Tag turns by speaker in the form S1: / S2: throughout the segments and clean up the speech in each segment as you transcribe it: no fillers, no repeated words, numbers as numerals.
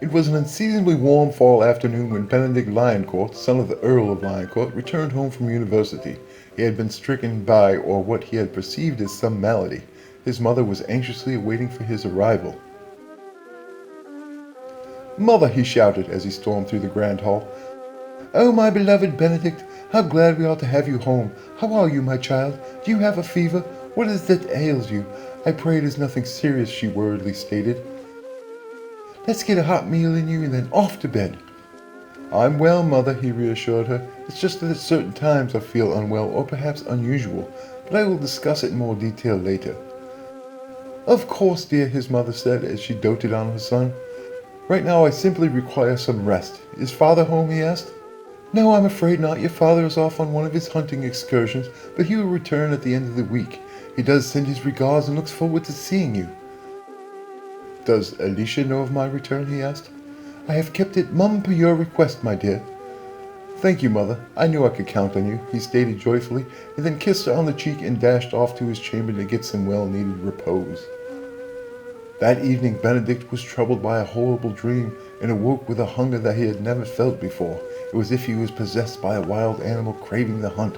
S1: It was an unseasonably warm fall afternoon when Benedict Lycancourt, son of the Earl of Lycancourt, returned home from university. He had been stricken by, or what he had perceived as, some malady. His mother was anxiously awaiting for his arrival. "Mother," he shouted as he stormed through the grand hall. "Oh, my beloved Benedict, how glad we are to have you home. How are you, my child? Do you have a fever? What is it that ails you? I pray it is nothing serious," she worriedly stated. "Let's get a hot meal in you and then off to bed." "I'm well, Mother," he reassured her. "It's just that at certain times I feel unwell, or perhaps unusual, but I will discuss it in more detail later." "Of course, dear," his mother said as she doted on her son. "Right now I simply require some rest. Is Father home?" he asked. "No, I'm afraid not. Your father is off on one of his hunting excursions, but he will return at the end of the week. He does send his regards and looks forward to seeing you." "Does Alicia know of my return?" he asked. "I have kept it mum per your request, my dear." "Thank you, Mother. I knew I could count on you," he stated joyfully, and then kissed her on the cheek and dashed off to his chamber to get some well-needed repose. That evening Benedict was troubled by a horrible dream and awoke with a hunger that he had never felt before. It was as if he was possessed by a wild animal craving the hunt.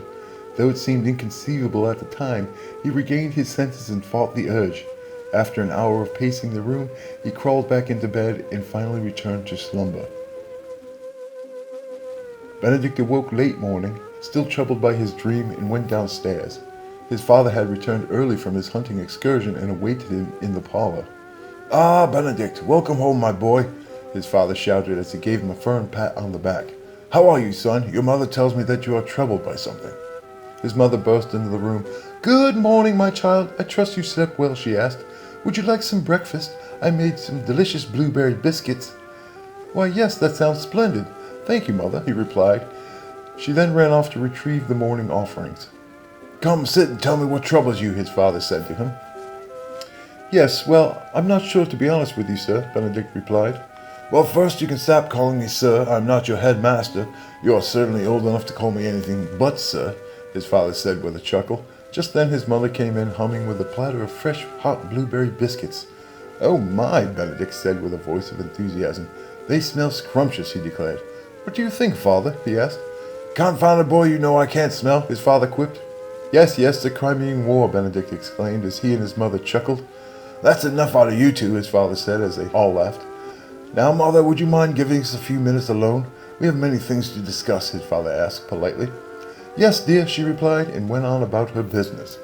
S1: Though it seemed inconceivable at the time, he regained his senses and fought the urge. After an hour of pacing the room, he crawled back into bed and finally returned to slumber. Benedict awoke late morning, still troubled by his dream, and went downstairs. His father had returned early from his hunting excursion and awaited him in the parlor. "Ah, Benedict, welcome home, my boy," his father shouted as he gave him a firm pat on the back. "How are you, son? Your mother tells me that you are troubled by something." His mother burst into the room. "Good morning, my child. I trust you slept well," she asked. "Would you like some breakfast? I made some delicious blueberry biscuits." "Why, yes, that sounds splendid. Thank you, Mother," he replied. She then ran off to retrieve the morning offerings. "Come, sit and tell me what troubles you," his father said to him. "Yes, well, I'm not sure, to be honest with you, sir," Benedict replied. "Well, first you can stop calling me sir. I'm not your headmaster. You are certainly old enough to call me anything but sir," his father said with a chuckle. Just then his mother came in, humming with a platter of fresh, hot blueberry biscuits. "Oh my," Benedict said with a voice of enthusiasm. "They smell scrumptious," he declared. "What do you think, Father?" he asked. "Confounded boy, you know I can't smell," his father quipped. Yes, the Crimean War," Benedict exclaimed as he and his mother chuckled. "That's enough out of you two," his father said as they all laughed. "Now, Mother, would you mind giving us a few minutes alone? We have many things to discuss," his father asked politely. "Yes, dear," she replied, and went on about her business.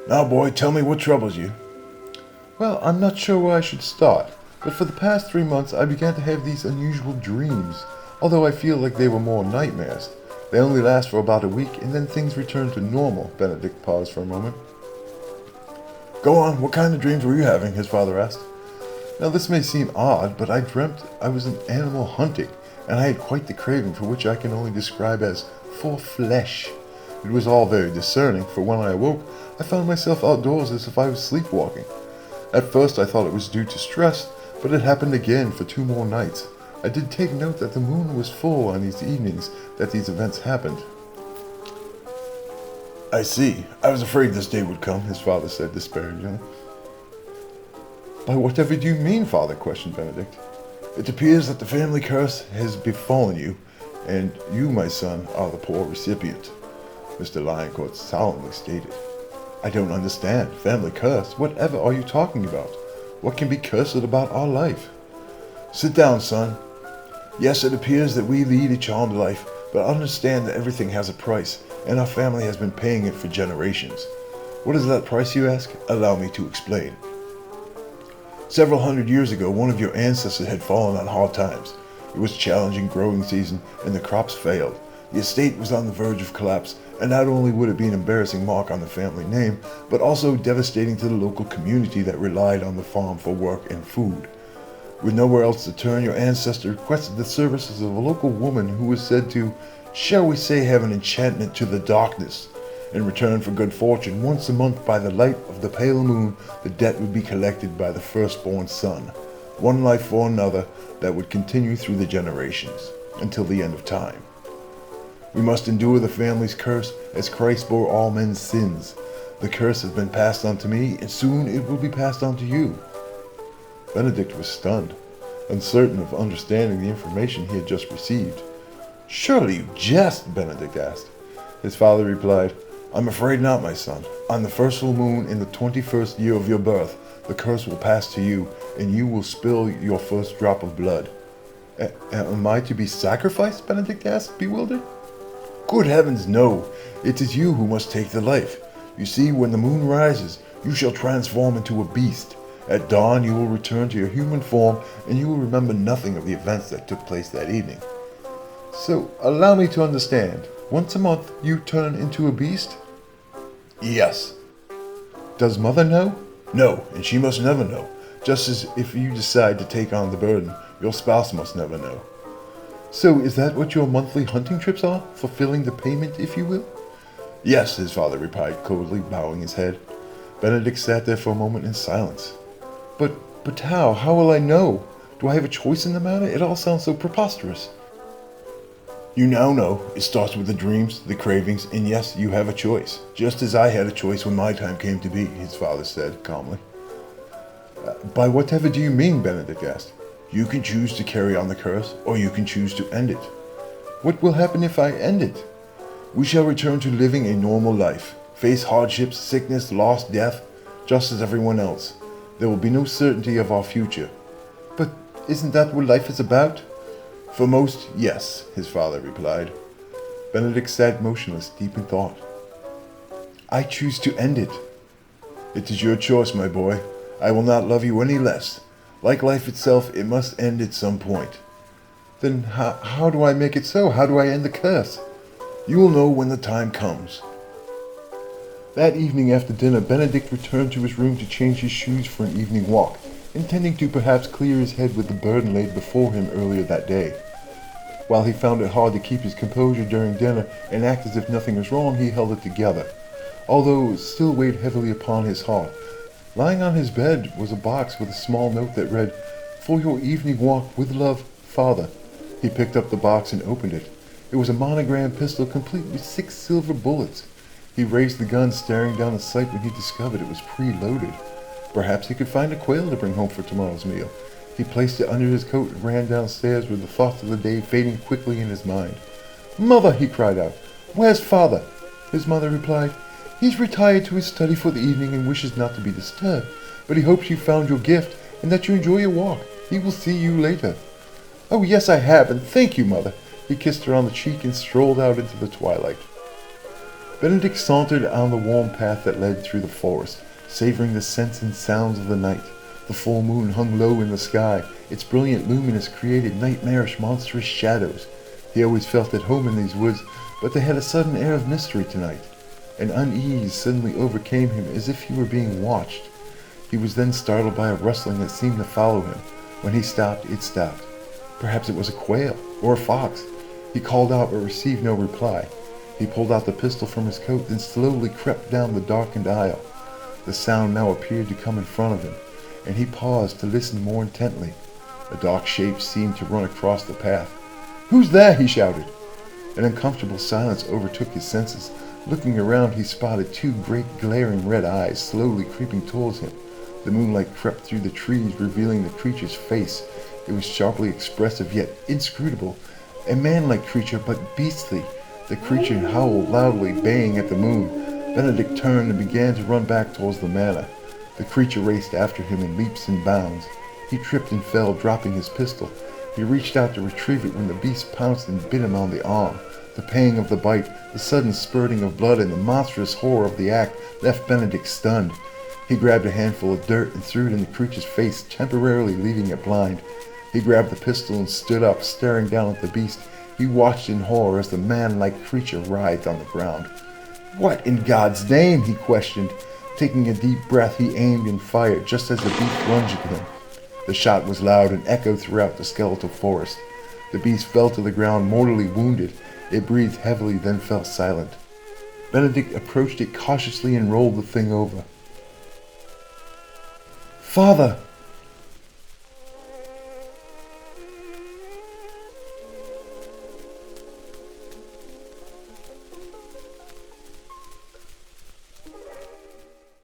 S1: "Now, boy, tell me what troubles you." "Well, I'm not sure where I should start, but for the past 3 months I began to have these unusual dreams, although I feel like they were more nightmares. They only last for about a week, and then things return to normal." Benedict paused for a moment. "Go on, what kind of dreams were you having?" his father asked. Now, this may seem odd, but I dreamt I was an animal hunting, and I had quite the craving for which I can only describe as for flesh. It was all very discerning, for when I awoke, I found myself outdoors as if I was sleepwalking. At first I thought it was due to stress, but it happened again for 2 more nights. I did take note that the moon was full on these evenings that these events happened. "I see. I was afraid this day would come," his father said despairingly. "By whatever do you mean, Father?" questioned Benedict. "It appears that the family curse has befallen you, and you, my son, are the poor recipient," Mr. Lycancourt solemnly stated. "I don't understand. Family curse? Whatever are you talking about? What can be cursed about our life?" "Sit down, son. Yes, it appears that we lead a charmed life, but understand that everything has a price, and our family has been paying it for generations. What is that price, you ask? Allow me to explain. Several hundred years ago, one of your ancestors had fallen on hard times. It was challenging growing season, and the crops failed. The estate was on the verge of collapse, and not only would it be an embarrassing mark on the family name, but also devastating to the local community that relied on the farm for work and food. With nowhere else to turn, your ancestor requested the services of a local woman who was said to, shall we say, have an enchantment to the darkness. In return for good fortune, once a month by the light of the pale moon, the debt would be collected by the firstborn son, one life for another that would continue through the generations, until the end of time. We must endure the family's curse, as Christ bore all men's sins. The curse has been passed on to me, and soon it will be passed on to you." Benedict was stunned. uncertain of understanding the information he had just received. "Surely you jest," Benedict asked. His father replied, "I'm afraid not, my son. On the first full moon in the 21st year of your birth, the curse will pass to you, and you will spill your first drop of blood." Am I to be sacrificed?" Benedict asked, bewildered. "Good heavens, no. It is you who must take the life. You see, when the moon rises, you shall transform into a beast. At dawn, you will return to your human form, and you will remember nothing of the events that took place that evening." "So, allow me to understand. Once a month, you turn into a beast?" "Yes." "Does Mother know?" "No, and she must never know. Just as if you decide to take on the burden, your spouse must never know." "So is that what your monthly hunting trips are? Fulfilling the payment, if you will?" "Yes," his father replied coldly, bowing his head. Benedict sat there for a moment in silence. But how? How will I know? Do I have a choice in the matter? It all sounds so preposterous." "You now know. It starts with the dreams, the cravings, and yes, you have a choice. Just as I had a choice when my time came to be," his father said calmly. "By whatever do you mean?" Benedict asked. "You can choose to carry on the curse, or you can choose to end it." "What will happen if I end it?" "We shall return to living a normal life, face hardships, sickness, loss, death, just as everyone else. There will be no certainty of our future." "But isn't that what life is about?" "For most, yes," his father replied. Benedict sat motionless, deep in thought. "I choose to end it." "It is your choice, my boy. I will not love you any less. Like life itself, it must end at some point." "Then how do I make it so? How do I end the curse?" "You will know when the time comes." That evening after dinner, Benedict returned to his room to change his shoes for an evening walk, intending to perhaps clear his head with the burden laid before him earlier that day. While he found it hard to keep his composure during dinner and act as if nothing was wrong, he held it together, although it still weighed heavily upon his heart. Lying on his bed was a box with a small note that read, "For your evening walk, with love, Father." He picked up the box and opened it. It was a monogrammed pistol complete with 6 silver bullets. He raised the gun, staring down the sight when he discovered it was preloaded. Perhaps he could find a quail to bring home for tomorrow's meal. He placed it under his coat and ran downstairs with the thoughts of the day fading quickly in his mind. "Mother!" he cried out. "Where's Father?" His mother replied, "He's retired to his study for the evening and wishes not to be disturbed, but he hopes you found your gift and that you enjoy your walk. He will see you later." "Oh, yes, I have, and thank you, Mother." He kissed her on the cheek and strolled out into the twilight. Benedict sauntered on the warm path that led through the forest, savoring the scents and sounds of the night. The full moon hung low in the sky. Its brilliant luminance created nightmarish, monstrous shadows. He always felt at home in these woods, but they had a sudden air of mystery tonight. An unease suddenly overcame him, as if he were being watched. He was then startled by a rustling that seemed to follow him. When he stopped, it stopped. Perhaps it was a quail or a fox. He called out but received no reply. He pulled out the pistol from his coat, then slowly crept down the darkened aisle. The sound now appeared to come in front of him, and he paused to listen more intently. A dark shape seemed to run across the path. "Who's there?" he shouted. An uncomfortable silence overtook his senses. Looking around, he spotted 2 great glaring red eyes slowly creeping towards him. The moonlight crept through the trees, revealing the creature's face. It was sharply expressive, yet inscrutable. A man-like creature, but beastly. The creature howled loudly, baying at the moon. Benedict turned and began to run back towards the manor. The creature raced after him in leaps and bounds. He tripped and fell, dropping his pistol. He reached out to retrieve it when the beast pounced and bit him on the arm. The pang of the bite, the sudden spurting of blood, and the monstrous horror of the act left Benedict stunned. He grabbed a handful of dirt and threw it in the creature's face, temporarily leaving it blind. He grabbed the pistol and stood up, staring down at the beast. He watched in horror as the man-like creature writhed on the ground. "What in God's name?" he questioned. Taking a deep breath, he aimed and fired just as the beast lunged at him. The shot was loud and echoed throughout the skeletal forest. The beast fell to the ground, mortally wounded. It breathed heavily, then fell silent. Benedict approached it cautiously and rolled the thing over. "Father!"